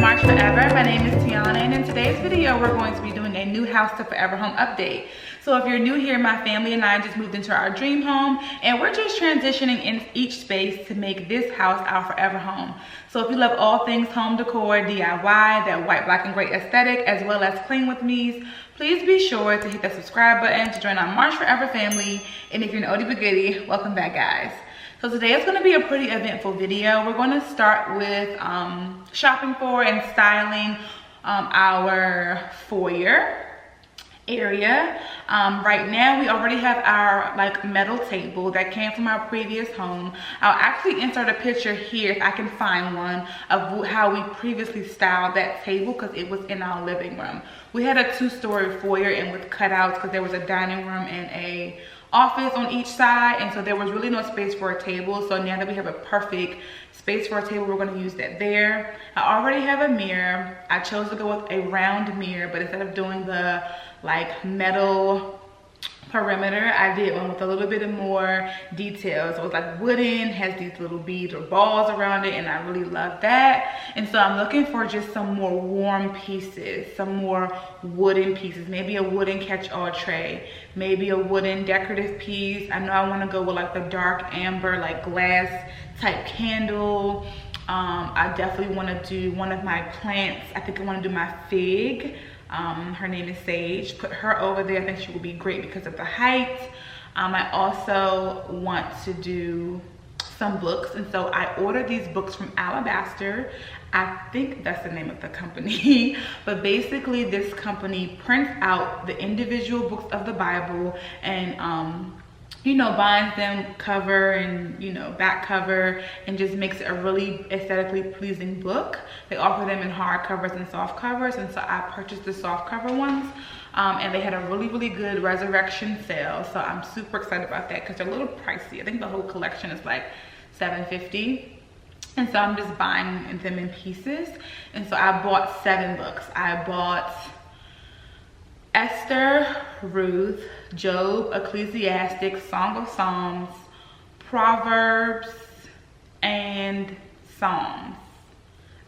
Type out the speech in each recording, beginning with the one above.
Marsh Forever. My name is Tiana, and in today's video we're going to be doing a new house to forever home update. So if you're new here, my family and I just moved into our dream home, and we're just transitioning in each space to make this house our forever home. So if you love all things home decor, DIY, that white, black, and gray aesthetic, as well as clean with me's, please be sure to hit the subscribe button to join our Marsh Forever family. And if you're an oldie but goodie, welcome back, guys. So today is going to be a pretty eventful video. We're going to start with shopping for and styling our foyer area. Right now we already have our metal table that came from our previous home. I'll actually insert a picture here if I can find one of how we previously styled that table, because it was in our living room. We had a two-story foyer and with cutouts because there was a dining room and a office on each side, and so there was really no space for a table. So now that we have a perfect space for a table, we're going to use that there. I already have a mirror. I chose to go with a round mirror, but instead of doing the metal perimeter, I did one with a little bit of more details. So it was wooden, has these little beads or balls around it, and I really love that. And so I'm looking for just some more warm pieces, some more wooden pieces, maybe a wooden catch-all tray, maybe a wooden decorative piece. I know I want to go with the dark amber glass type candle. I definitely want to do one of my plants. I think I want to do my fig. Her name is Sage. Put her over there. I think she will be great because of the height. I also want to do some books, and so I ordered these books from Alabaster. I think that's the name of the company. But basically this company prints out the individual books of the Bible and binds them cover and back cover, and just makes it a really aesthetically pleasing book. They offer them in hard covers and soft covers, and so I purchased the soft cover ones, and they had a really good resurrection sale. So I'm super excited about that because they're a little pricey. I think the whole collection is $7.50. And so I'm just buying them in pieces. And so I bought 7 books. I bought Esther, Ruth, Job, Ecclesiastic, Song of Psalms, Proverbs, and Psalms.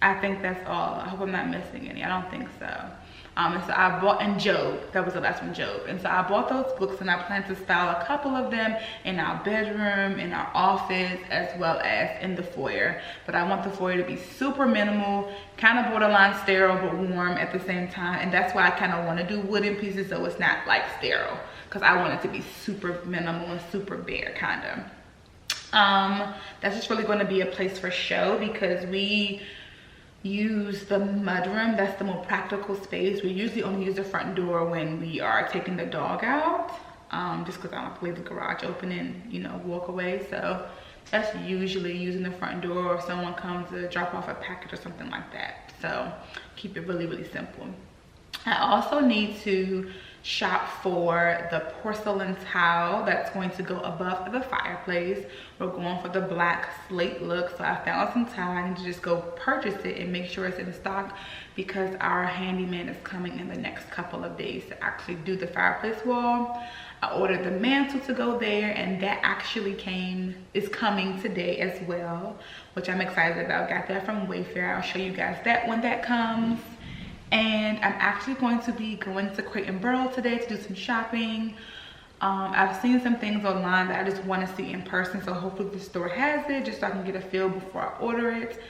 I think that's all. I hope I'm not missing any. I don't think so. And so I bought, and Job, that was the last one, Job. And so I bought those books, and I plan to style a couple of them in our bedroom, in our office, as well as in the foyer. But I want the foyer to be super minimal, kind of borderline sterile, but warm at the same time. And that's why I kind of want to do wooden pieces so it's not sterile, because I want it to be super minimal and super bare kind of. That's just really going to be a place for show, because we use the mudroom. That's the more practical space. We usually only use the front door when we are taking the dog out, just because I don't have to leave the garage open and walk away. So that's usually using the front door, or if someone comes to drop off a package or something like that. So keep it really simple. I also need to shop for the porcelain tile that's going to go above the fireplace. We're going for the black slate look, so I found some tile. I need to just go purchase it and make sure it's in stock, because our handyman is coming in the next couple of days to actually do the fireplace wall. I ordered the mantle to go there, and that actually is coming today as well, which I'm excited about. Got that from Wayfair. I'll show you guys that when that comes. And I'm actually going to be going to Crate & Barrel today to do some shopping. I've seen some things online that I just want to see in person, so hopefully the store has it, just so I can get a feel before I order it.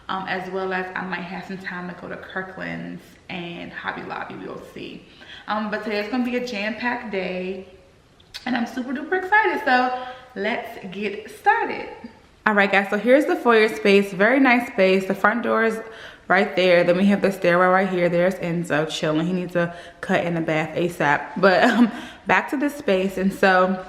As well as I might have some time to go to Kirkland's and Hobby Lobby. We'll see. But today is going to be a jam-packed day, and I'm super duper excited. So let's get started. All right, guys, so here's the foyer space. Very nice space. The front door is right there. Then we have the stairwell right here. There's Enzo chilling. He needs a cut in the bath ASAP. But back to this space. And so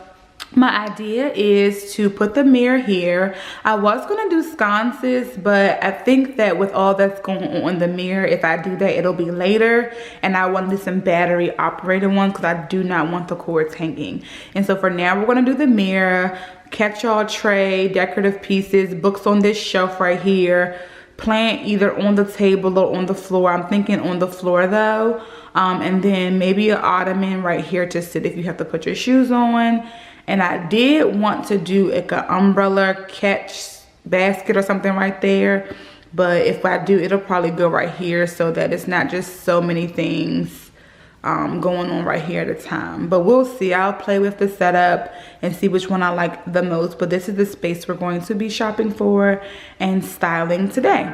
my idea is to put the mirror here. I was going to do sconces, but I think that with all that's going on in the mirror, if I do that, it'll be later. And I want to do some battery operated ones, because I do not want the cords hanging. And so for now, we're going to do the mirror, catch-all tray, decorative pieces, books on this shelf right here, plant either on the table or on the floor. I'm thinking on the floor though. And then maybe an ottoman right here to sit if you have to put your shoes on. And I did want to do an umbrella catch basket or something right there. but if I do, it'll probably go right here so that it's not just so many things going on right here at a time. But we'll see. I'll play with the setup and see which one I like the most. But this is the space we're going to be shopping for and styling today.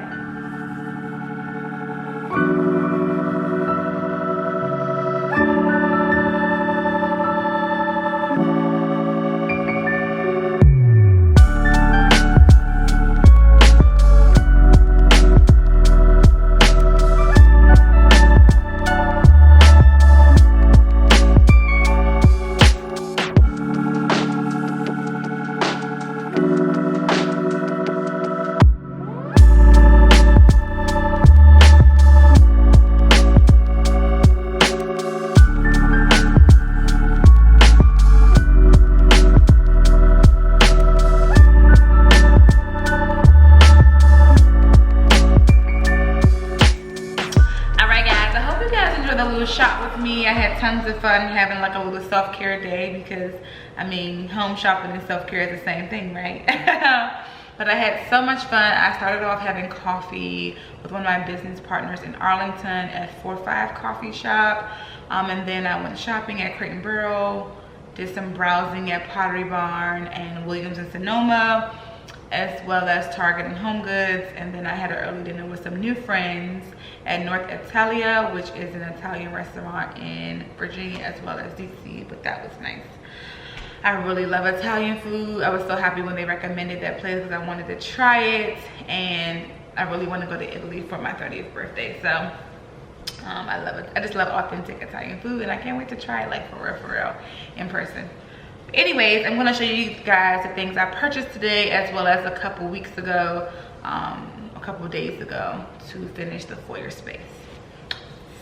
I had tons of fun having like a little self-care day because I mean home shopping and self-care is the same thing, right? But I had so much fun. I started off having coffee with one of my business partners in Arlington at 4-5 Coffee Shop, and then I went shopping at Crate & Barrel, did some browsing at Pottery Barn and Williams and Sonoma, as well as Target and Home Goods. And then I had an early dinner with some new friends at North Italia, which is an Italian restaurant in Virginia as well as DC, but that was nice. I really love Italian food. I was so happy when they recommended that place because I wanted to try it, and I really want to go to Italy for my 30th birthday. So I love it. I just love authentic Italian food, and I can't wait to try it like for real in person. Anyways, I'm going to show you guys the things I purchased today as well as a couple weeks ago, a couple days ago, to finish the foyer space.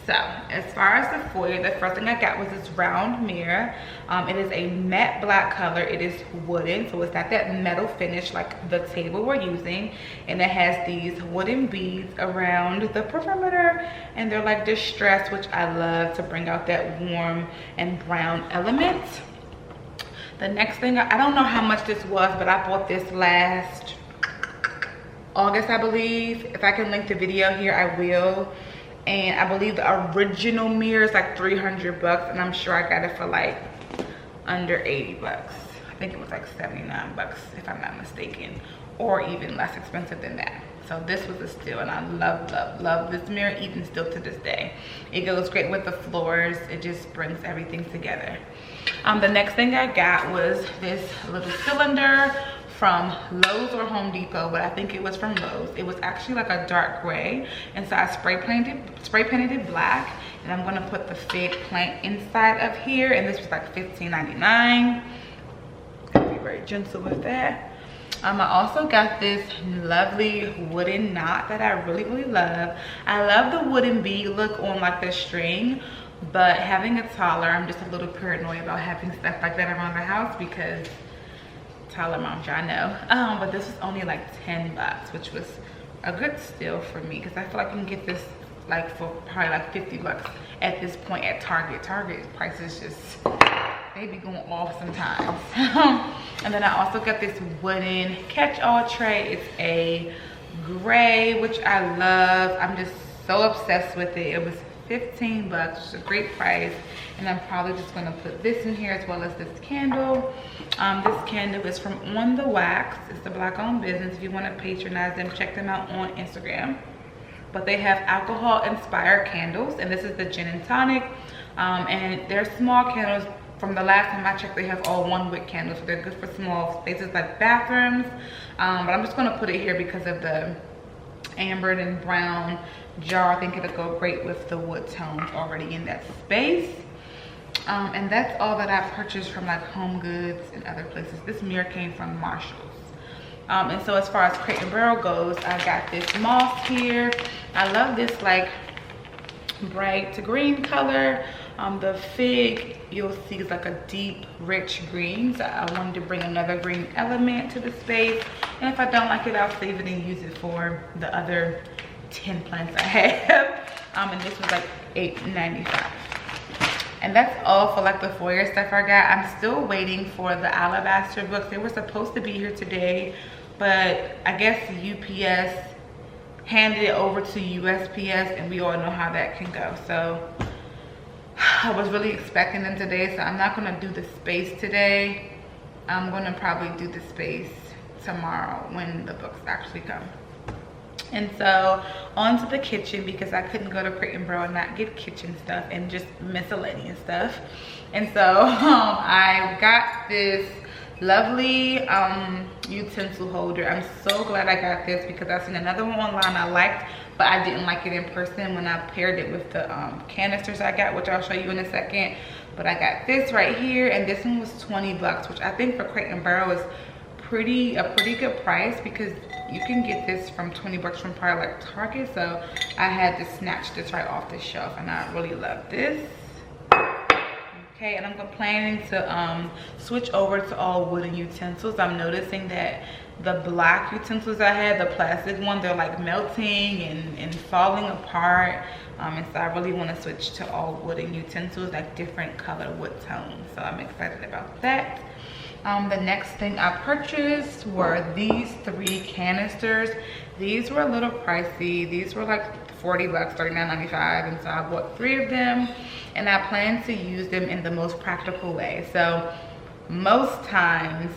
So as far as the foyer, the first thing I got was this round mirror. It is a matte black color. It is wooden, so it's not that metal finish like the table we're using, and it has these wooden beads around the perimeter, and they're like distressed, which I love to bring out that warm and brown element. The next thing, I don't know how much this was, but I bought this last August, I believe. If I can link the video here, I will. And I believe the original mirror is like 300 bucks, and I'm sure I got it for like under 80 bucks. I think it was like 79 bucks if I'm not mistaken, or even less expensive than that. So this was a steal, and I love this mirror even still to this day. It goes great with the floors. It just brings everything together. The next thing I got was this little cylinder from Lowe's or Home Depot, but I think it was from Lowe's. It was actually like a dark gray, and so I spray painted it black, and I'm gonna put the fig plant inside of here, and this was like $15.99. Gotta be very gentle with that. I also got this lovely wooden knot that I really love. I love the wooden bead look on like the string, but having a toddler, I'm just a little paranoid about having stuff like that around the house because toddler moms, y'all know. But this was only like 10 bucks, which was a good steal for me because I feel like you can get this like for probably like 50 bucks at this point at Target. Target prices just, they be going off sometimes. And then I also got this wooden catch-all tray. It's a gray, which I love. I'm just so obsessed with it. It was 15 bucks, which is a great price. And I'm probably just gonna put this in here as well as this candle. This candle is from On The Wax. It's a Black-owned business. If you wanna patronize them, check them out on Instagram. But they have alcohol-inspired candles, and this is the gin and tonic. And they're small candles. From the last time I checked, they have all 1-wick candles, so they're good for small spaces like bathrooms. But I'm just gonna put it here because of the amber and brown jar. I think it'll go great with the wood tones already in that space. And that's all that I purchased from like Home Goods and other places. This mirror came from Marshall's. And so as far as Crate & Barrel goes, I got this moss here. I love this like bright green color. The fig, you'll see, is like a deep, rich green. So I wanted to bring another green element to the space. And if I don't like it, I'll save it and use it for the other 10 plants I have. And this was like $8.95. And that's all for like the foyer stuff I got. I'm still waiting for the Alabaster books. They were supposed to be here today, but I guess UPS handed it over to USPS, and we all know how that can go. So I was really expecting them today, so I'm not gonna do the space today. I'm gonna probably do the space tomorrow when the books actually come. And so on to the kitchen, because I couldn't go to Crate & Barrel and not get kitchen stuff and just miscellaneous stuff. And so I got this lovely utensil holder. I'm so glad I got this because I seen another one online I liked, but I didn't like it in person when I paired it with the canisters I got, which I'll show you in a second. But I got this right here, and this one was 20 bucks, which I think for Crate & Barrel is a pretty good price, because you can get this from 20 bucks from probably like Target. So I had to snatch this right off the shelf, and I really love this. Okay, and I'm planning to switch over to all wooden utensils. I'm noticing that the black utensils I had, the plastic one, they're like melting and falling apart. And so I really want to switch to all wooden utensils, like different color wood tones. So I'm excited about that. The next thing I purchased were these 3 canisters. These were a little pricey. These were like 40 bucks, $39.95, and so I bought 3 of them, and I plan to use them in the most practical way. So most times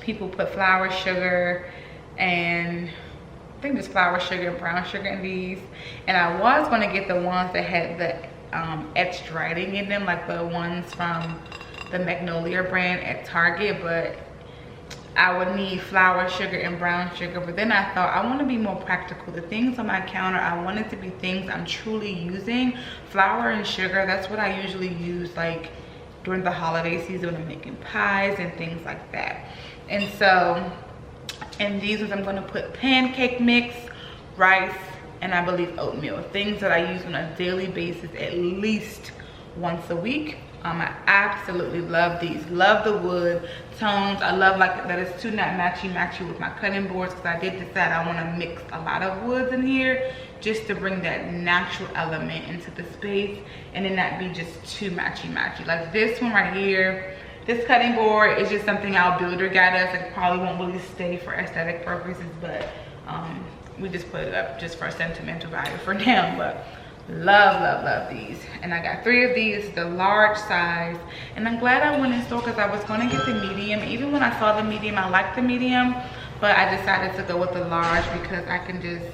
people put flour, sugar, and I think there's flour, sugar, and brown sugar in these, and I was going to get the ones that had the etched writing in them, like the ones from the Magnolia brand at Target, but I would need flour, sugar, and brown sugar. But then I thought I want to be more practical. The things on my counter, I want it to be things I'm truly using. Flour and sugar, that's what I usually use like during the holiday season when I'm making pies and things like that. And so in these ones I'm going to put pancake mix, rice, and I believe oatmeal, things that I use on a daily basis at least once a week. I absolutely love these. Love the wood tones. I love like that it's too not matchy with my cutting boards, because I did decide I want to mix a lot of woods in here just to bring that natural element into the space and then not be just too matchy. Like this one right here, this cutting board is just something our builder got us. It probably won't really stay for aesthetic purposes, but we just put it up just for sentimental value for now. But love these, and I got 3 of these, the large size, and I'm glad I went in store because I was going to get the medium. Even when I saw the medium, I liked the medium, but I decided to go with the large because I can just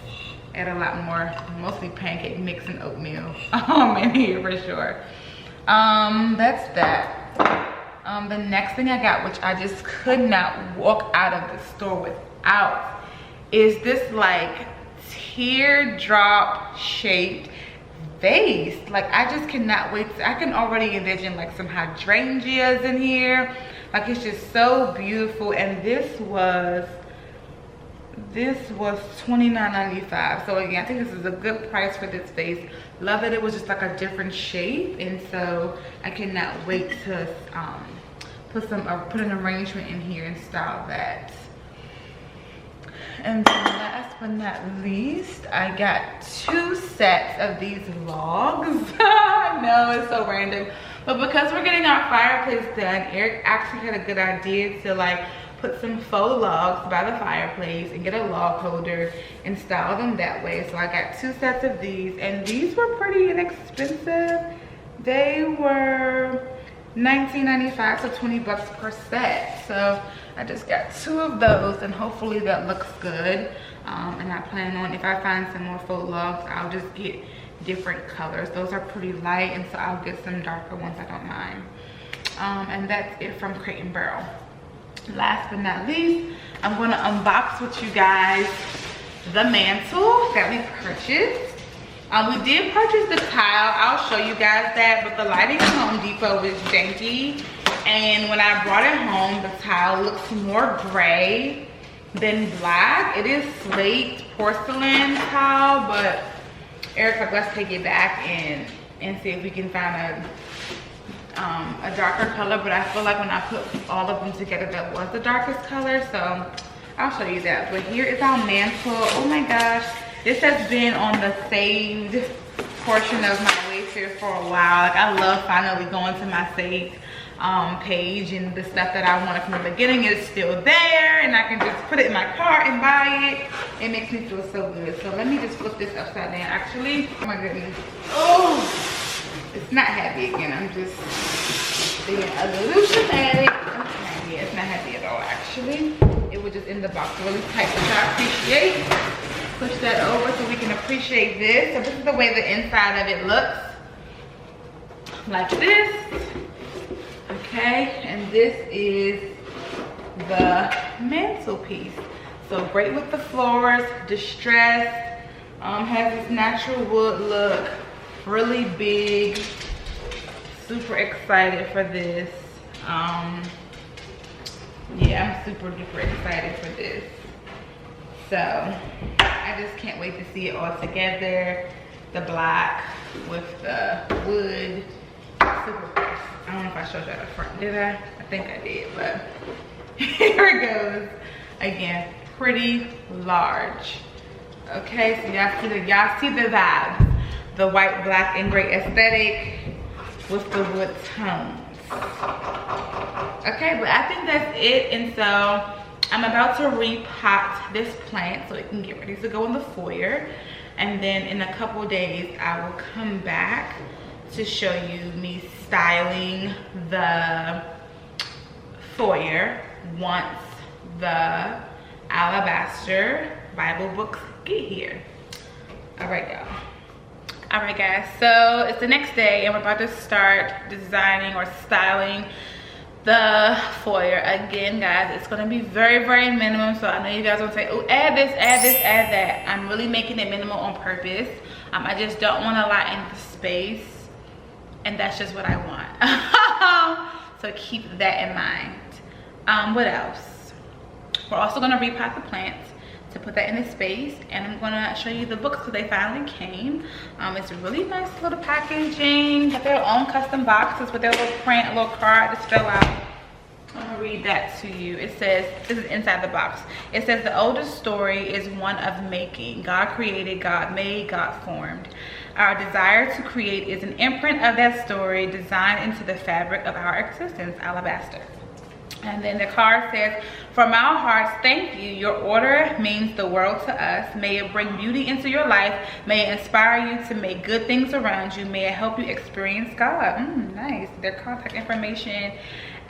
add a lot more, mostly pancake mix and oatmeal in here for sure. That's that. The next thing I got, which I just could not walk out of the store without, is this like teardrop shaped vase. Like I just cannot wait. I can already envision like some hydrangeas in here. Like it's just so beautiful. And this was $29.95. So again, I think this is a good price for this vase. Love that it was just like a different shape, and so I cannot wait to put an arrangement in here and style that. And last but not least, I got 2 sets of these logs. I know, it's so random. But because we're getting our fireplace done, Eric actually had a good idea to like put some faux logs by the fireplace and get a log holder and style them that way. So I got 2 sets of these, and these were pretty inexpensive. They were $19.95, so 20 bucks per set. So I just got 2 of those, and hopefully that looks good. And I plan on, if I find some more faux logs, I'll just get different colors. Those are pretty light, and so I'll get some darker ones. I don't mind. And that's it from Crate & Barrel. Last but not least, I'm going to unbox with you guys the mantle that we purchased. We did purchase the tile. I'll show you guys that, but the lighting from Home Depot is janky. And when I brought it home, the tile looks more gray than black. It is slate porcelain tile, but Eric's like, let's take it back and see if we can find a darker color. But I feel like when I put all of them together, that was the darkest color. So I'll show you that. But here is our mantle. Oh my gosh. This has been on the saved portion of my Wayfair for a while. Like I love finally going to my saved page, and the stuff that I wanted from the beginning is still there, and I can just put it in my cart and buy it. It makes me feel so good. So let me just flip this upside down. Actually, oh my goodness. Oh, it's not heavy again. I'm just being a little dramatic. Okay, yeah, it's not heavy at all actually. It was just in the box really tight, which I appreciate. Push that over so we can appreciate this. So this is the way the inside of it looks. Like this. Okay, and this is the mantelpiece. So great with the floors, distressed, has this natural wood look, really big, super excited for this. Yeah, I'm super duper excited for this. So I just can't wait to see it all together. The black with the wood, super cool. I don't know if I showed you the front, did I? I think I did, but here it goes. Again, pretty large. Okay, so y'all see the vibe. The white, black, and gray aesthetic with the wood tones. Okay, but I think that's it. And so I'm about to repot this plant so it can get ready to go in the foyer. And then in a couple days, I will come back to show you me styling the foyer once the Alabaster Bible books get here. All right, y'all. All right, guys, so it's the next day and we're about to start designing or styling the foyer. Again, guys, it's gonna be very, very minimum. So I know you guys will say, oh, add this, add this, add that. I'm really making it minimal on purpose. I just don't want to lighten the space, and that's just what I want. So keep that in mind. What else? We're also gonna repot the plants to put that in the space, and I'm gonna show you the books because they finally came. It's a really nice little packaging. Got their own custom boxes with their little print, a little card to spell out. I'm gonna read that to you. It says, this is inside the box. It says, the oldest story is one of making. God created, God made, God formed. Our desire to create is an imprint of that story designed into the fabric of our existence. Alabaster. And then the card says, from our hearts, thank you. Your order means the world to us. May it bring beauty into your life. May it inspire you to make good things around you. May it help you experience God. Nice. Their contact information.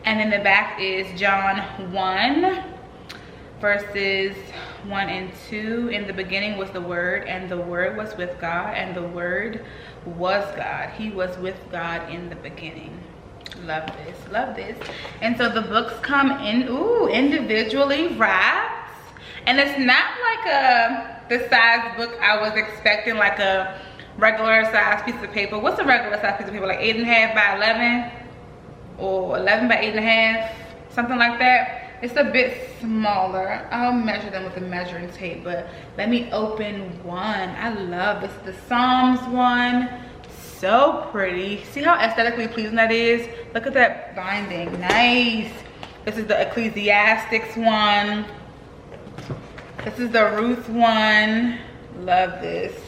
And then the back is John 1, verses 1 and 2. In the beginning was the Word, and the Word was with God, and the Word was God. He was with God in the beginning. Love this, love this. And so the books come in individually wrapped, and it's not like the size book I was expecting, like a regular size piece of paper. What's a regular size piece of paper, like 8.5 by 11 or 11 by 8.5, something like that? It's a bit smaller. I'll measure them with a measuring tape, but let me open one. I love this, the Psalms one. So pretty. See how aesthetically pleasing that is? Look at that binding. Nice. This is the Ecclesiastics one. This is the Ruth one. Love this.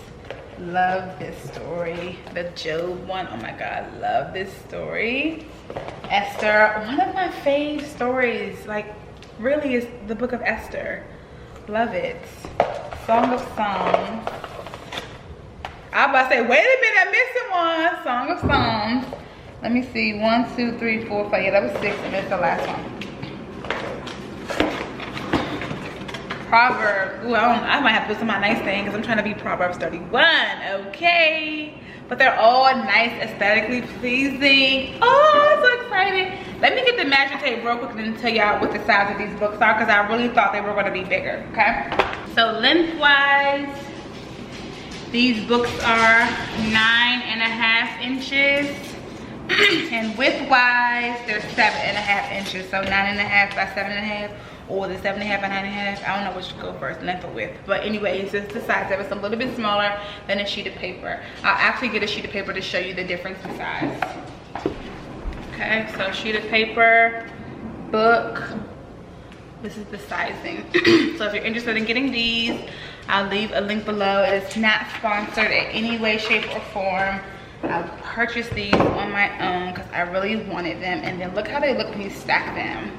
Love this story. The Job one. Oh my God, love this story. Esther, one of my fave stories, like really, is the book of Esther. Love it. Song of Songs. I was about to say, wait a minute, I'm missing one. Song of Songs. Let me see. 1, 2, 3, 4, 5. Yeah, that was 6, and that's the last one. Proverbs. Ooh, I might have to put some of my nice thing because I'm trying to be Proverbs 31. Okay. But they're all nice, aesthetically pleasing. Oh, I'm so excited. Let me get the measure tape real quick and tell y'all what the size of these books are, because I really thought they were going to be bigger. Okay. So lengthwise, these books are 9.5 inches, and width-wise, they're 7.5 inches. So 9.5 by 7.5, or the 7.5 by 9.5. I don't know which to go first, length or width. But anyway, it's just the size of it. It's a little bit smaller than a sheet of paper. I'll actually get a sheet of paper to show you the difference in size. Okay, so sheet of paper, book. This is the sizing. So if you're interested in getting these, I'll leave a link below. It is not sponsored in any way, shape, or form. I purchased these on my own because I really wanted them. And then look how they look when you stack them.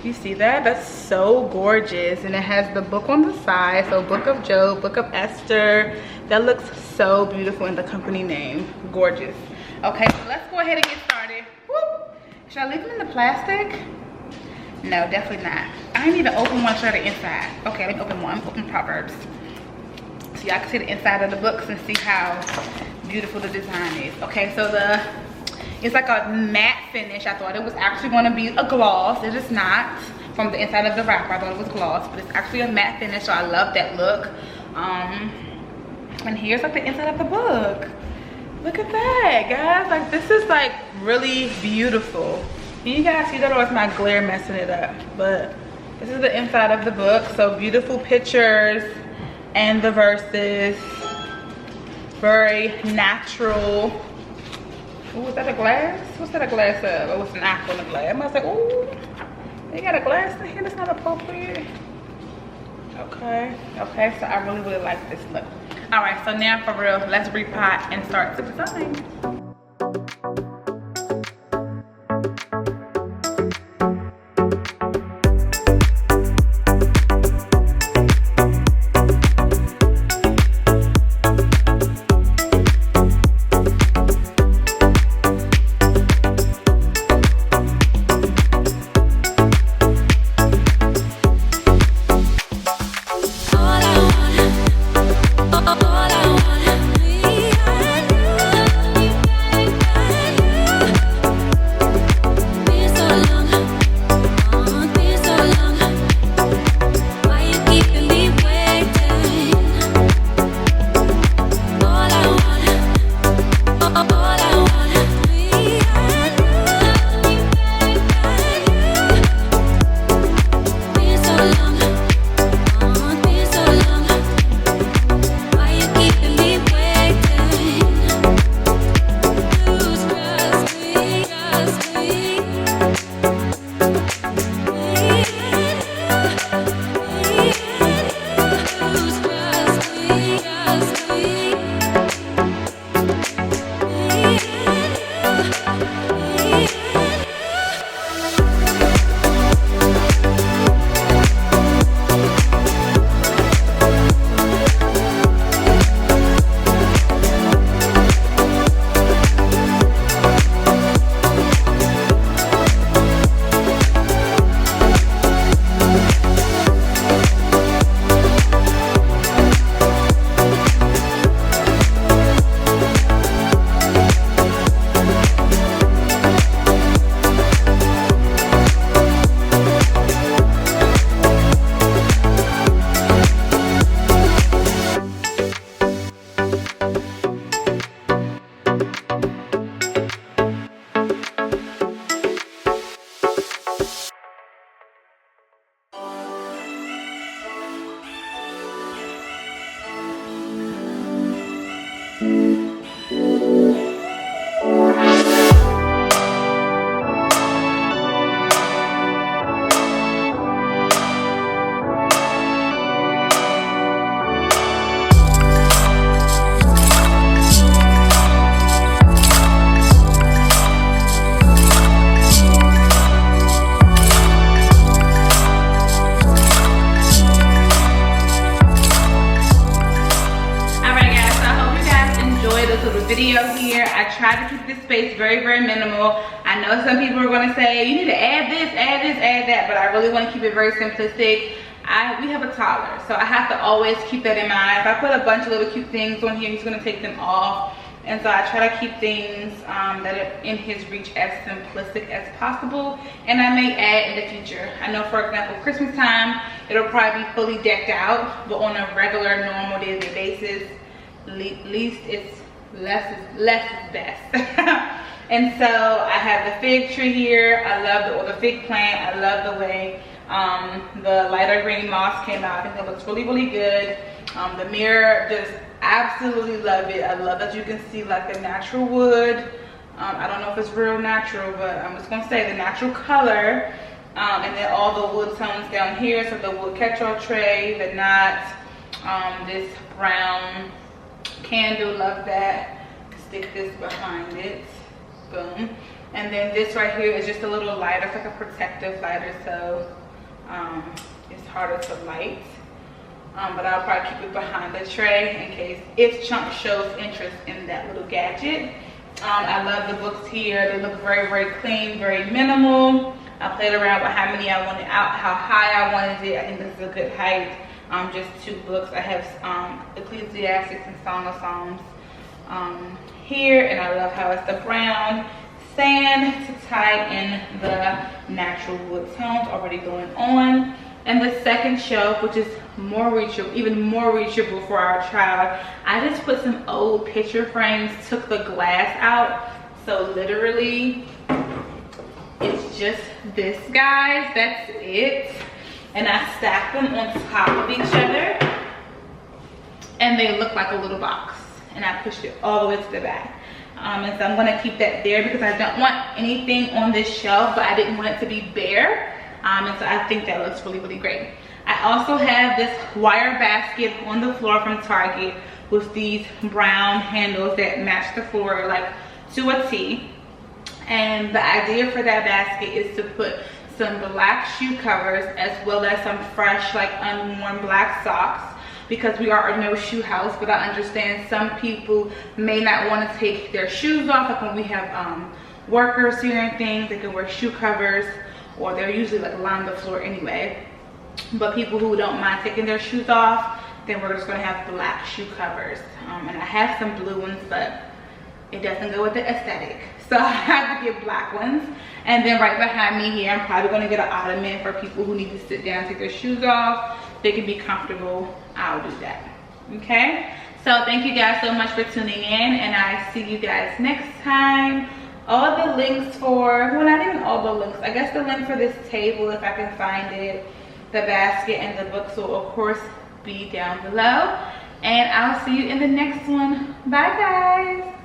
You see that? That's so gorgeous. And it has the book on the side. So Book of Job, Book of Esther. That looks so beautiful in the company name. Gorgeous. Okay, so let's go ahead and get started. Whoop. Should I leave them in the plastic? No, definitely not. I didn't even open one, show the inside. Okay, let me open one. Open Proverbs. So y'all can see the inside of the books and see how beautiful the design is. Okay, so it's like a matte finish. I thought it was actually going to be a gloss. It is not. From the inside of the wrapper, I thought it was gloss, but it's actually a matte finish, so I love that look. And here's like the inside of the book. Look at that, guys. Like, this is like really beautiful. Can you guys see that, or is my glare messing it up? But this is the inside of the book. So beautiful pictures and the verses. Very natural. Oh, is that a glass? What's that a glass of? Oh, it's an apple in a glass. I was like, oh, they got a glass in here that's not appropriate. Okay, okay, so I really, really like this look. All right, so now for real, let's repot and start to design. Video here. I try to keep this space very, very minimal. I know some people are going to say you need to add this, add this, add that, but I really want to keep it very simplistic. We have a toddler, so I have to always keep that in mind. If I put a bunch of little cute things on here, he's going to take them off, and so I try to keep things that are in his reach as simplistic as possible, and I may add in the future. I know, for example, Christmas time it'll probably be fully decked out, but on a regular, normal day-to-day basis, least it's less is best. And so I have the fig tree here. I love the fig plant. I love the way the lighter green moss came out. I think it looks really, really good. The mirror, just absolutely love it. I love that you can see like the natural wood. I don't know if it's real natural, but I'm just gonna say the natural color. And then all the wood tones down here. So the wood catch-all tray, the knot, this brown candle, love that. stick this behind it. Boom. And then this right here is just a little lighter. It's like a protective lighter, so it's harder to light. But I'll probably keep it behind the tray in case if Chunk shows interest in that little gadget. I love the books here. They look very, very clean, very minimal. I played around with how many I wanted out, how high I wanted it. I think this is a good height. Just 2 books. I have Ecclesiastics and Song of Songs here, and I love how it's the brown sand to tie in the natural wood tones already going on. And the second shelf, which is more reachable, even more reachable for our child, I just put some old picture frames, took the glass out, so literally it's just this, guys. That's it. And I stacked them on top of each other, and they look like a little box, and I pushed it all the way to the back. And so I'm going to keep that there because I don't want anything on this shelf, but I didn't want it to be bare. And so I think that looks really, really great. I also have this wire basket on the floor from Target with these brown handles that match the floor like to a T. And the idea for that basket is to put some black shoe covers as well as some fresh, like unworn black socks, because we are a no shoe house. But I understand some people may not want to take their shoes off, like when we have workers here and things, they can wear shoe covers, or they're usually like along the floor anyway. But people who don't mind taking their shoes off, then we're just going to have black shoe covers. And I have some blue ones, but it doesn't go with the aesthetic, so I have to get black ones. And then right behind me here, I'm probably going to get an ottoman for people who need to sit down, take their shoes off, they can be comfortable. I'll do that. Okay, so thank you guys so much for tuning in, and I see you guys next time. All the links for, well, not even all the links, I guess the link for this table, if I can find it, the basket, and the books will of course be down below. And I'll see you in the next one. Bye guys.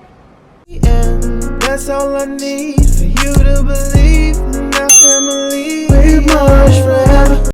That's all I need for you to believe in our family. We're Marsh Forever.